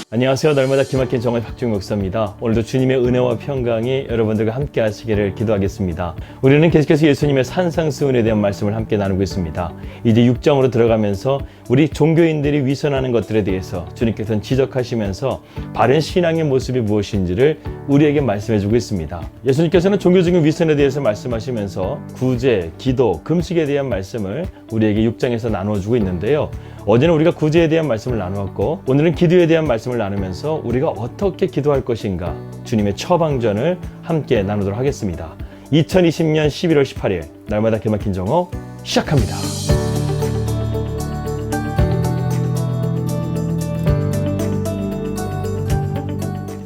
안녕하세요. 날마다 기막힌 정의 박주영 목사입니다. 오늘도 주님의 은혜와 평강이 여러분들과 함께 하시기를 기도하겠습니다. 우리는 계속해서 예수님의 산상수훈에 대한 말씀을 함께 나누고 있습니다. 이제 6장으로 들어가면서 우리 종교인들이 위선하는 것들에 대해서 주님께서는 지적하시면서 바른 신앙의 모습이 무엇인지를 우리에게 말씀해주고 있습니다. 예수님께서는 종교적인 위선에 대해서 말씀하시면서 구제, 기도, 금식에 대한 말씀을 우리에게 6장에서 나누어주고 있는데요. 어제는 우리가 구제에 대한 말씀을 나누었고 오늘은 기도에 대한 말씀을 나누면서 우리가 어떻게 기도할 것인가 주님의 처방전을 함께 나누도록 하겠습니다. 2020년 11월 18일 날마다 기막힌 정오 시작합니다.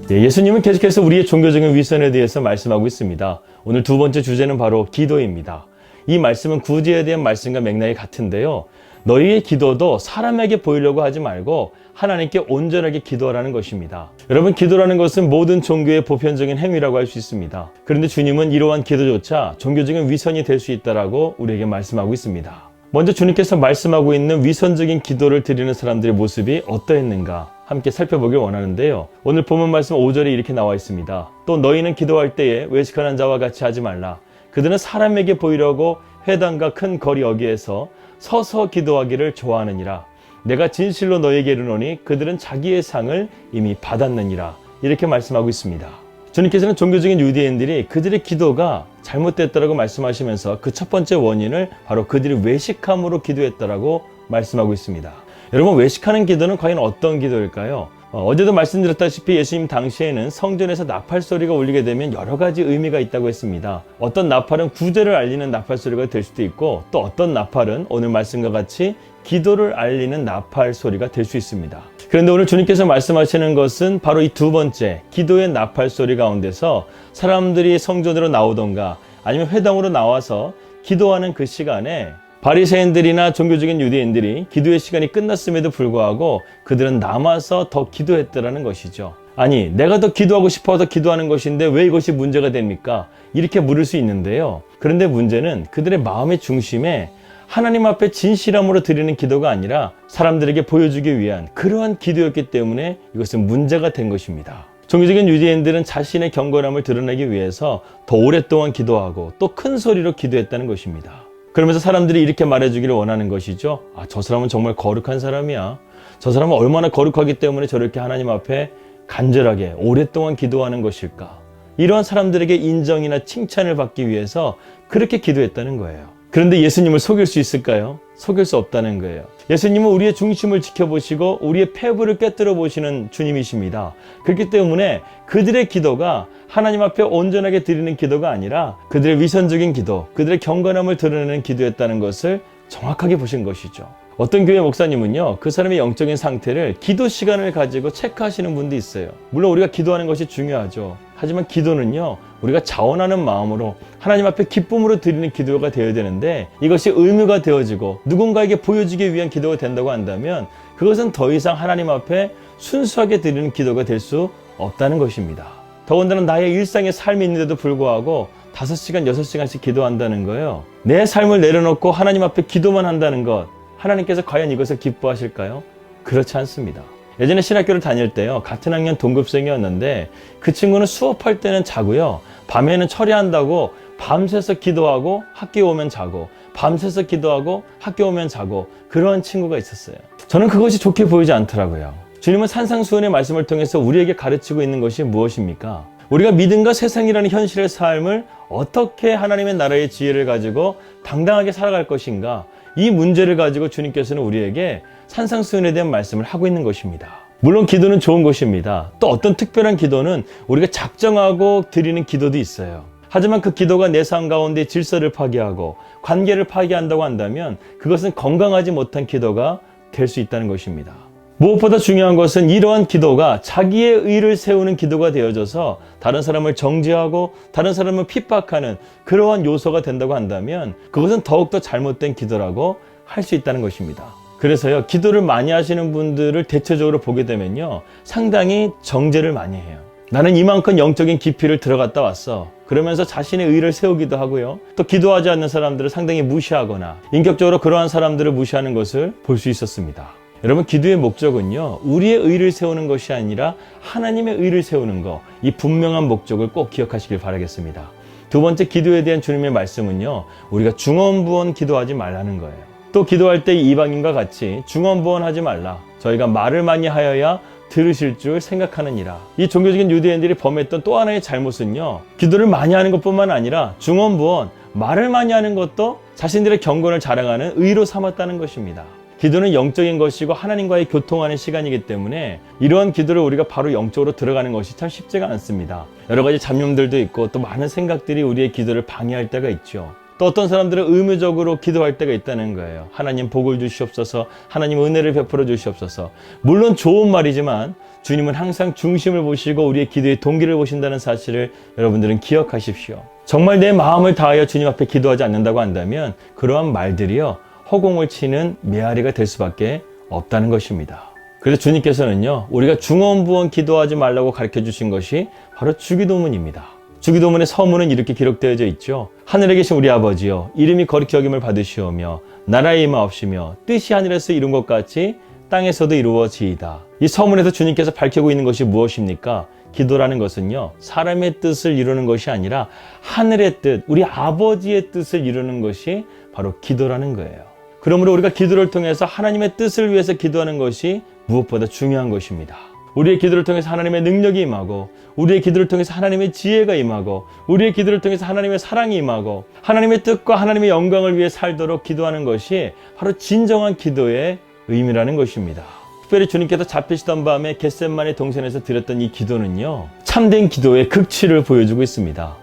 예수님은 계속해서 우리의 종교적인 위선에 대해서 말씀하고 있습니다. 오늘 두 번째 주제는 바로 기도입니다. 이 말씀은 구제에 대한 말씀과 맥락이 같은데요. 너희의 기도도 사람에게 보이려고 하지 말고 하나님께 온전하게 기도하라는 것입니다. 여러분, 기도라는 것은 모든 종교의 보편적인 행위라고 할 수 있습니다. 그런데 주님은 이러한 기도조차 종교적인 위선이 될 수 있다라고 우리에게 말씀하고 있습니다. 먼저 주님께서 말씀하고 있는 위선적인 기도를 드리는 사람들의 모습이 어떠했는가 함께 살펴보길 원하는데요. 오늘 본문 말씀 5절에 이렇게 나와 있습니다. 또 너희는 기도할 때에 외식하는 자와 같이 하지 말라. 그들은 사람에게 보이려고 회당과 큰 거리 어귀에서 서서 기도하기를 좋아하느니라. 내가 진실로 너에게 이르노니 그들은 자기의 상을 이미 받았느니라. 이렇게 말씀하고 있습니다. 주님께서는 종교적인 유대인들이 그들의 기도가 잘못됐다라고 말씀하시면서 그 첫 번째 원인을 바로 그들이 외식함으로 기도했다라고 말씀하고 있습니다. 여러분, 외식하는 기도는 과연 어떤 기도일까요? 어제도 말씀드렸다시피 예수님 당시에는 성전에서 나팔 소리가 울리게 되면 여러 가지 의미가 있다고 했습니다. 어떤 나팔은 구제를 알리는 나팔 소리가 될 수도 있고, 또 어떤 나팔은 오늘 말씀과 같이 기도를 알리는 나팔 소리가 될 수 있습니다. 그런데 오늘 주님께서 말씀하시는 것은 바로 이 두 번째 기도의 나팔 소리 가운데서 사람들이 성전으로 나오던가 아니면 회당으로 나와서 기도하는 그 시간에 바리새인들이나 종교적인 유대인들이 기도의 시간이 끝났음에도 불구하고 그들은 남아서 더 기도했다라는 것이죠. 아니, 내가 더 기도하고 싶어서 기도하는 것인데 왜 이것이 문제가 됩니까? 이렇게 물을 수 있는데요. 그런데 문제는 그들의 마음의 중심에 하나님 앞에 진실함으로 드리는 기도가 아니라 사람들에게 보여주기 위한 그러한 기도였기 때문에 이것은 문제가 된 것입니다. 종교적인 유대인들은 자신의 경건함을 드러내기 위해서 더 오랫동안 기도하고 또 큰 소리로 기도했다는 것입니다. 그러면서 사람들이 이렇게 말해주기를 원하는 것이죠. 아, 저 사람은 정말 거룩한 사람이야. 저 사람은 얼마나 거룩하기 때문에 저렇게 하나님 앞에 간절하게 오랫동안 기도하는 것일까. 이러한 사람들에게 인정이나 칭찬을 받기 위해서 그렇게 기도했다는 거예요. 그런데 예수님을 속일 수 있을까요? 속일 수 없다는 거예요. 예수님은 우리의 중심을 지켜보시고 우리의 폐부를 꿰뚫어 보시는 주님이십니다. 그렇기 때문에 그들의 기도가 하나님 앞에 온전하게 드리는 기도가 아니라 그들의 위선적인 기도, 그들의 경건함을 드러내는 기도였다는 것을 정확하게 보신 것이죠. 어떤 교회 목사님은요, 그 사람의 영적인 상태를 기도 시간을 가지고 체크하시는 분도 있어요. 물론 우리가 기도하는 것이 중요하죠. 하지만 기도는요, 우리가 자원하는 마음으로 하나님 앞에 기쁨으로 드리는 기도가 되어야 되는데 이것이 의무가 되어지고 누군가에게 보여주기 위한 기도가 된다고 한다면 그것은 더 이상 하나님 앞에 순수하게 드리는 기도가 될 수 없다는 것입니다. 더군다나 나의 일상의 삶이 있는데도 불구하고 5시간, 6시간씩 기도한다는 거예요. 내 삶을 내려놓고 하나님 앞에 기도만 한다는 것, 하나님께서 과연 이것을 기뻐하실까요? 그렇지 않습니다. 예전에 신학교를 다닐 때요, 같은 학년 동급생이었는데 그 친구는 수업할 때는 자고요, 밤에는 철야한다고 밤새서 기도하고 학교 오면 자고, 밤새서 기도하고 학교 오면 자고, 그러한 친구가 있었어요. 저는 그것이 좋게 보이지 않더라고요. 주님은 산상수훈의 말씀을 통해서 우리에게 가르치고 있는 것이 무엇입니까? 우리가 믿음과 세상이라는 현실의 삶을 어떻게 하나님의 나라의 지혜를 가지고 당당하게 살아갈 것인가, 이 문제를 가지고 주님께서는 우리에게 산상수훈에 대한 말씀을 하고 있는 것입니다. 물론 기도는 좋은 것입니다. 또 어떤 특별한 기도는 우리가 작정하고 드리는 기도도 있어요. 하지만 그 기도가 내 삶 가운데 질서를 파괴하고 관계를 파괴한다고 한다면 그것은 건강하지 못한 기도가 될 수 있다는 것입니다. 무엇보다 중요한 것은 이러한 기도가 자기의 의를 세우는 기도가 되어져서 다른 사람을 정죄하고 다른 사람을 핍박하는 그러한 요소가 된다고 한다면 그것은 더욱더 잘못된 기도라고 할 수 있다는 것입니다. 그래서요, 기도를 많이 하시는 분들을 대체적으로 보게 되면요, 상당히 정죄를 많이 해요. 나는 이만큼 영적인 깊이를 들어갔다 왔어. 그러면서 자신의 의를 세우기도 하고요. 또 기도하지 않는 사람들을 상당히 무시하거나 인격적으로 그러한 사람들을 무시하는 것을 볼 수 있었습니다. 여러분, 기도의 목적은요, 우리의 의를 세우는 것이 아니라 하나님의 의를 세우는 것, 이 분명한 목적을 꼭 기억하시길 바라겠습니다. 두 번째, 기도에 대한 주님의 말씀은요, 우리가 중언부언 기도하지 말라는 거예요. 또 기도할 때 이방인과 같이 중언부언하지 말라. 저희가 말을 많이 하여야 들으실 줄 생각하느니라. 이 종교적인 유대인들이 범했던 또 하나의 잘못은요, 기도를 많이 하는 것뿐만 아니라 중언부언, 말을 많이 하는 것도 자신들의 경건을 자랑하는 의로 삼았다는 것입니다. 기도는 영적인 것이고 하나님과의 교통하는 시간이기 때문에 이러한 기도를 우리가 바로 영적으로 들어가는 것이 참 쉽지가 않습니다. 여러 가지 잡념들도 있고 또 많은 생각들이 우리의 기도를 방해할 때가 있죠. 또 어떤 사람들은 의무적으로 기도할 때가 있다는 거예요. 하나님 복을 주시옵소서, 하나님 은혜를 베풀어 주시옵소서. 물론 좋은 말이지만 주님은 항상 중심을 보시고 우리의 기도의 동기를 보신다는 사실을 여러분들은 기억하십시오. 정말 내 마음을 다하여 주님 앞에 기도하지 않는다고 한다면 그러한 말들이요, 허공을 치는 메아리가 될 수밖에 없다는 것입니다. 그래서 주님께서는요, 우리가 중언부언 기도하지 말라고 가르쳐 주신 것이 바로 주기도문입니다. 주기도문의 서문은 이렇게 기록되어져 있죠. 하늘에 계신 우리 아버지여, 이름이 거룩히 여김을 받으시오며 나라의 임하옵시며 뜻이 하늘에서 이룬 것 같이 땅에서도 이루어지이다. 이 서문에서 주님께서 밝히고 있는 것이 무엇입니까? 기도라는 것은요, 사람의 뜻을 이루는 것이 아니라 하늘의 뜻, 우리 아버지의 뜻을 이루는 것이 바로 기도라는 거예요. 그러므로 우리가 기도를 통해서 하나님의 뜻을 위해서 기도하는 것이 무엇보다 중요한 것입니다. 우리의 기도를 통해서 하나님의 능력이 임하고, 우리의 기도를 통해서 하나님의 지혜가 임하고, 우리의 기도를 통해서 하나님의 사랑이 임하고, 하나님의 뜻과 하나님의 영광을 위해 살도록 기도하는 것이 바로 진정한 기도의 의미라는 것입니다. 특별히 주님께서 잡히시던 밤에 겟셋마네 동산에서 드렸던 이 기도는요, 참된 기도의 극치를 보여주고 있습니다.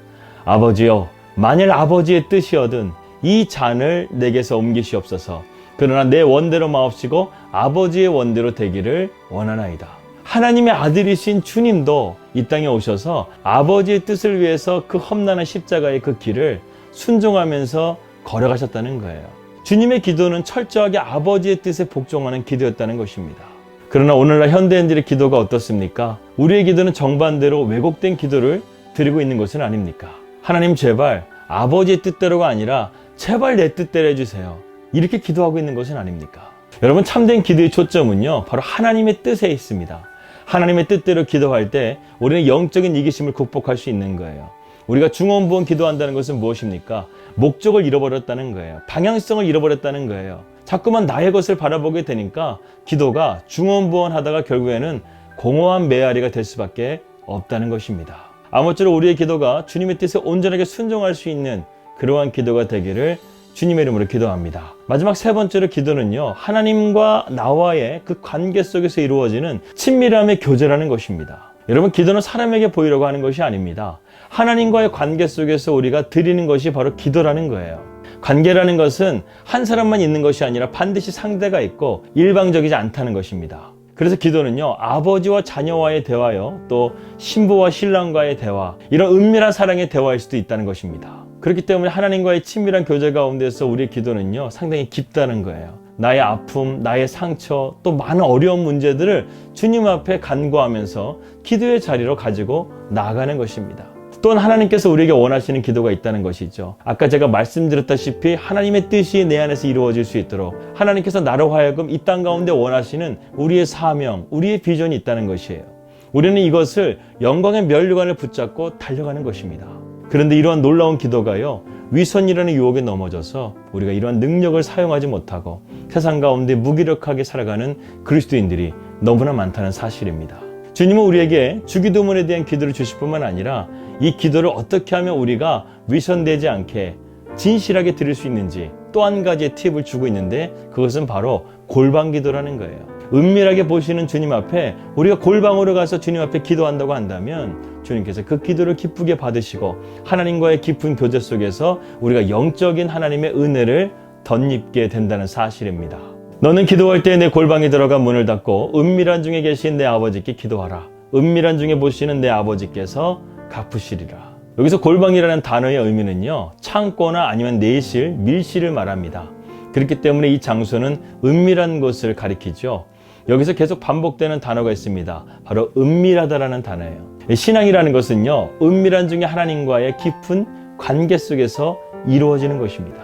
아버지여, 만일 아버지의 뜻이거든 이 잔을 내게서 옮기시옵소서. 그러나 내 원대로 마옵시고 아버지의 원대로 되기를 원하나이다. 하나님의 아들이신 주님도 이 땅에 오셔서 아버지의 뜻을 위해서 그 험난한 십자가의 그 길을 순종하면서 걸어가셨다는 거예요. 주님의 기도는 철저하게 아버지의 뜻에 복종하는 기도였다는 것입니다. 그러나 오늘날 현대인들의 기도가 어떻습니까? 우리의 기도는 정반대로 왜곡된 기도를 드리고 있는 것은 아닙니까? 하나님 제발 아버지의 뜻대로가 아니라 제발 내 뜻대로 해주세요. 이렇게 기도하고 있는 것은 아닙니까? 여러분, 참된 기도의 초점은요, 바로 하나님의 뜻에 있습니다. 하나님의 뜻대로 기도할 때 우리는 영적인 이기심을 극복할 수 있는 거예요. 우리가 중언부언 기도한다는 것은 무엇입니까? 목적을 잃어버렸다는 거예요. 방향성을 잃어버렸다는 거예요. 자꾸만 나의 것을 바라보게 되니까 기도가 중언부언 하다가 결국에는 공허한 메아리가 될 수밖에 없다는 것입니다. 아무쪼록 우리의 기도가 주님의 뜻에 온전하게 순종할 수 있는 그러한 기도가 되기를 주님의 이름으로 기도합니다. 마지막 세 번째로 기도는요, 하나님과 나와의 그 관계 속에서 이루어지는 친밀함의 교제라는 것입니다. 여러분, 기도는 사람에게 보이려고 하는 것이 아닙니다. 하나님과의 관계 속에서 우리가 드리는 것이 바로 기도라는 거예요. 관계라는 것은 한 사람만 있는 것이 아니라 반드시 상대가 있고 일방적이지 않다는 것입니다. 그래서 기도는요, 아버지와 자녀와의 대화요, 또 신부와 신랑과의 대화, 이런 은밀한 사랑의 대화일 수도 있다는 것입니다. 그렇기 때문에 하나님과의 친밀한 교제 가운데서 우리의 기도는요, 상당히 깊다는 거예요. 나의 아픔, 나의 상처, 또 많은 어려운 문제들을 주님 앞에 간구하면서 기도의 자리로 가지고 나아가는 것입니다. 또한 하나님께서 우리에게 원하시는 기도가 있다는 것이죠. 아까 제가 말씀드렸다시피 하나님의 뜻이 내 안에서 이루어질 수 있도록 하나님께서 나로 하여금 이 땅 가운데 원하시는 우리의 사명, 우리의 비전이 있다는 것이에요. 우리는 이것을 영광의 면류관을 붙잡고 달려가는 것입니다. 그런데 이러한 놀라운 기도가요, 위선이라는 유혹에 넘어져서 우리가 이러한 능력을 사용하지 못하고 세상 가운데 무기력하게 살아가는 그리스도인들이 너무나 많다는 사실입니다. 주님은 우리에게 주기도문에 대한 기도를 주실 뿐만 아니라 이 기도를 어떻게 하면 우리가 위선되지 않게 진실하게 드릴 수 있는지 또 한 가지의 팁을 주고 있는데, 그것은 바로 골방 기도라는 거예요. 은밀하게 보시는 주님 앞에 우리가 골방으로 가서 주님 앞에 기도한다고 한다면 주님께서 그 기도를 기쁘게 받으시고 하나님과의 깊은 교제 속에서 우리가 영적인 하나님의 은혜를 덧입게 된다는 사실입니다. 너는 기도할 때 내 골방에 들어가 문을 닫고 은밀한 중에 계신 내 아버지께 기도하라. 은밀한 중에 보시는 내 아버지께서 갚으시리라. 여기서 골방이라는 단어의 의미는요, 창고나 아니면 내실, 밀실을 말합니다. 그렇기 때문에 이 장소는 은밀한 곳을 가리키죠. 여기서 계속 반복되는 단어가 있습니다. 바로 은밀하다라는 단어예요. 신앙이라는 것은요, 은밀한 중에 하나님과의 깊은 관계 속에서 이루어지는 것입니다.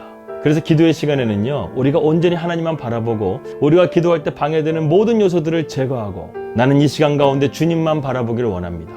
그래서 기도의 시간에는요, 우리가 온전히 하나님만 바라보고 우리가 기도할 때 방해되는 모든 요소들을 제거하고 나는 이 시간 가운데 주님만 바라보기를 원합니다.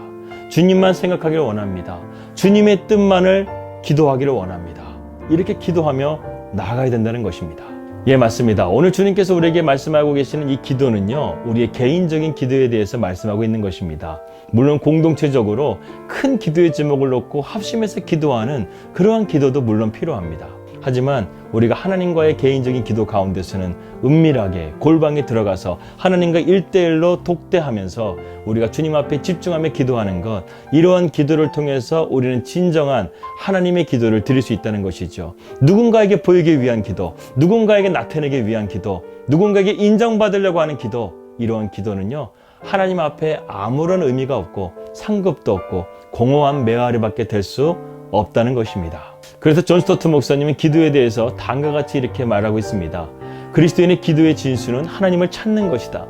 주님만 생각하기를 원합니다. 주님의 뜻만을 기도하기를 원합니다. 이렇게 기도하며 나아가야 된다는 것입니다. 예, 맞습니다. 오늘 주님께서 우리에게 말씀하고 계시는 이 기도는요, 우리의 개인적인 기도에 대해서 말씀하고 있는 것입니다. 물론 공동체적으로 큰 기도의 제목을 놓고 합심해서 기도하는 그러한 기도도 물론 필요합니다. 하지만 우리가 하나님과의 개인적인 기도 가운데서는 은밀하게 골방에 들어가서 하나님과 1대1로 독대하면서 우리가 주님 앞에 집중하며 기도하는 것, 이러한 기도를 통해서 우리는 진정한 하나님의 기도를 드릴 수 있다는 것이죠. 누군가에게 보이기 위한 기도, 누군가에게 나타내기 위한 기도, 누군가에게 인정받으려고 하는 기도, 이러한 기도는요, 하나님 앞에 아무런 의미가 없고 상급도 없고 공허한 메아리밖에 될 수 없다는 것입니다. 그래서 존 스토트 목사님은 기도에 대해서 다음과 같이 이렇게 말하고 있습니다. 그리스도인의 기도의 진수는 하나님을 찾는 것이다.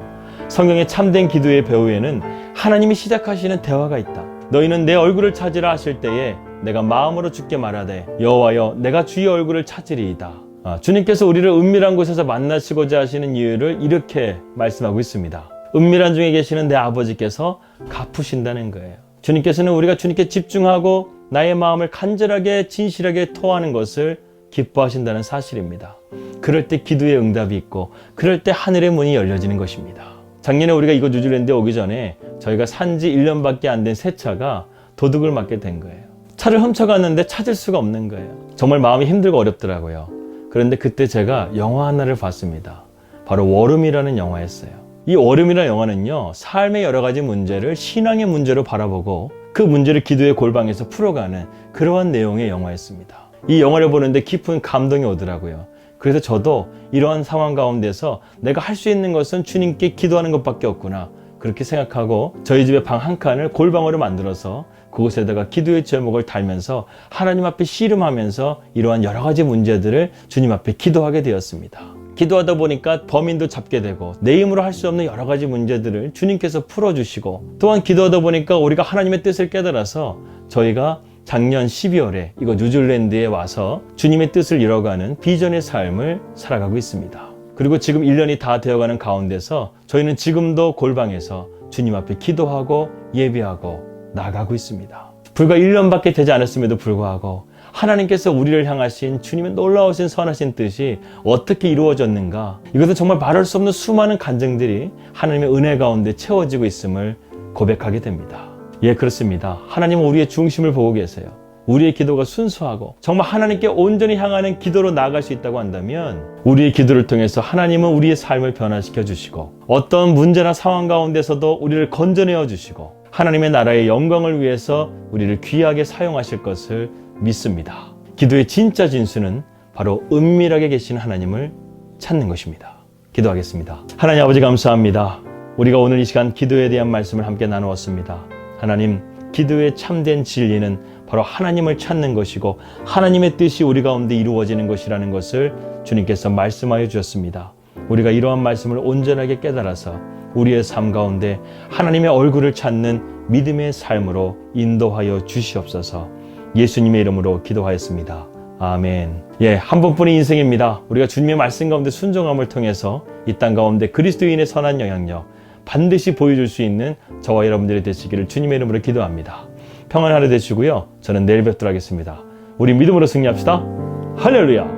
성경의 참된 기도의 배후에는 하나님이 시작하시는 대화가 있다. 너희는 내 얼굴을 찾으라 하실 때에 내가 마음으로 주께 말하되 여호와여 내가 주의 얼굴을 찾으리이다. 주님께서 우리를 은밀한 곳에서 만나시고자 하시는 이유를 이렇게 말씀하고 있습니다. 은밀한 중에 계시는 내 아버지께서 갚으신다는 거예요. 주님께서는 우리가 주님께 집중하고 나의 마음을 간절하게 진실하게 토하는 것을 기뻐하신다는 사실입니다. 그럴 때 기도의 응답이 있고 그럴 때 하늘의 문이 열려지는 것입니다. 작년에 우리가 이곳 뉴질랜드에 오기 전에 저희가 산 지 1년밖에 안 된 새 차가 도둑을 맞게 된 거예요. 차를 훔쳐갔는데 찾을 수가 없는 거예요. 정말 마음이 힘들고 어렵더라고요. 그런데 그때 제가 영화 하나를 봤습니다. 바로 워름이라는 영화였어요. 이 워름이라는 영화는요, 삶의 여러 가지 문제를 신앙의 문제로 바라보고 그 문제를 기도의 골방에서 풀어가는 그러한 내용의 영화였습니다. 이 영화를 보는데 깊은 감동이 오더라고요. 그래서 저도 이러한 상황 가운데서 내가 할 수 있는 것은 주님께 기도하는 것밖에 없구나, 그렇게 생각하고 저희 집에 방 한 칸을 골방으로 만들어서 그곳에다가 기도의 제목을 달면서 하나님 앞에 씨름하면서 이러한 여러 가지 문제들을 주님 앞에 기도하게 되었습니다. 기도하다 보니까 범인도 잡게 되고 내 힘으로 할 수 없는 여러 가지 문제들을 주님께서 풀어주시고, 또한 기도하다 보니까 우리가 하나님의 뜻을 깨달아서 저희가 작년 12월에 이거 뉴질랜드에 와서 주님의 뜻을 이뤄가는 비전의 삶을 살아가고 있습니다. 그리고 지금 1년이 다 되어가는 가운데서 저희는 지금도 골방에서 주님 앞에 기도하고 예배하고 나가고 있습니다. 불과 1년밖에 되지 않았음에도 불구하고 하나님께서 우리를 향하신 주님의 놀라우신 선하신 뜻이 어떻게 이루어졌는가, 이것은 정말 말할 수 없는 수많은 간증들이 하나님의 은혜 가운데 채워지고 있음을 고백하게 됩니다. 예, 그렇습니다. 하나님은 우리의 중심을 보고 계세요. 우리의 기도가 순수하고 정말 하나님께 온전히 향하는 기도로 나아갈 수 있다고 한다면 우리의 기도를 통해서 하나님은 우리의 삶을 변화시켜 주시고 어떤 문제나 상황 가운데서도 우리를 건져내어 주시고 하나님의 나라의 영광을 위해서 우리를 귀하게 사용하실 것을 믿습니다. 기도의 진짜 진수는 바로 은밀하게 계신 하나님을 찾는 것입니다. 기도하겠습니다. 하나님 아버지 감사합니다. 우리가 오늘 이 시간 기도에 대한 말씀을 함께 나누었습니다. 하나님, 기도의 참된 진리는 바로 하나님을 찾는 것이고 하나님의 뜻이 우리 가운데 이루어지는 것이라는 것을 주님께서 말씀하여 주셨습니다. 우리가 이러한 말씀을 온전하게 깨달아서 우리의 삶 가운데 하나님의 얼굴을 찾는 믿음의 삶으로 인도하여 주시옵소서. 예수님의 이름으로 기도하였습니다. 아멘. 예, 한 번뿐인 인생입니다. 우리가 주님의 말씀 가운데 순종함을 통해서 이 땅 가운데 그리스도인의 선한 영향력 반드시 보여줄 수 있는 저와 여러분들이 되시기를 주님의 이름으로 기도합니다. 평안한 하루 되시고요. 저는 내일 뵙도록 하겠습니다. 우리 믿음으로 승리합시다. 할렐루야.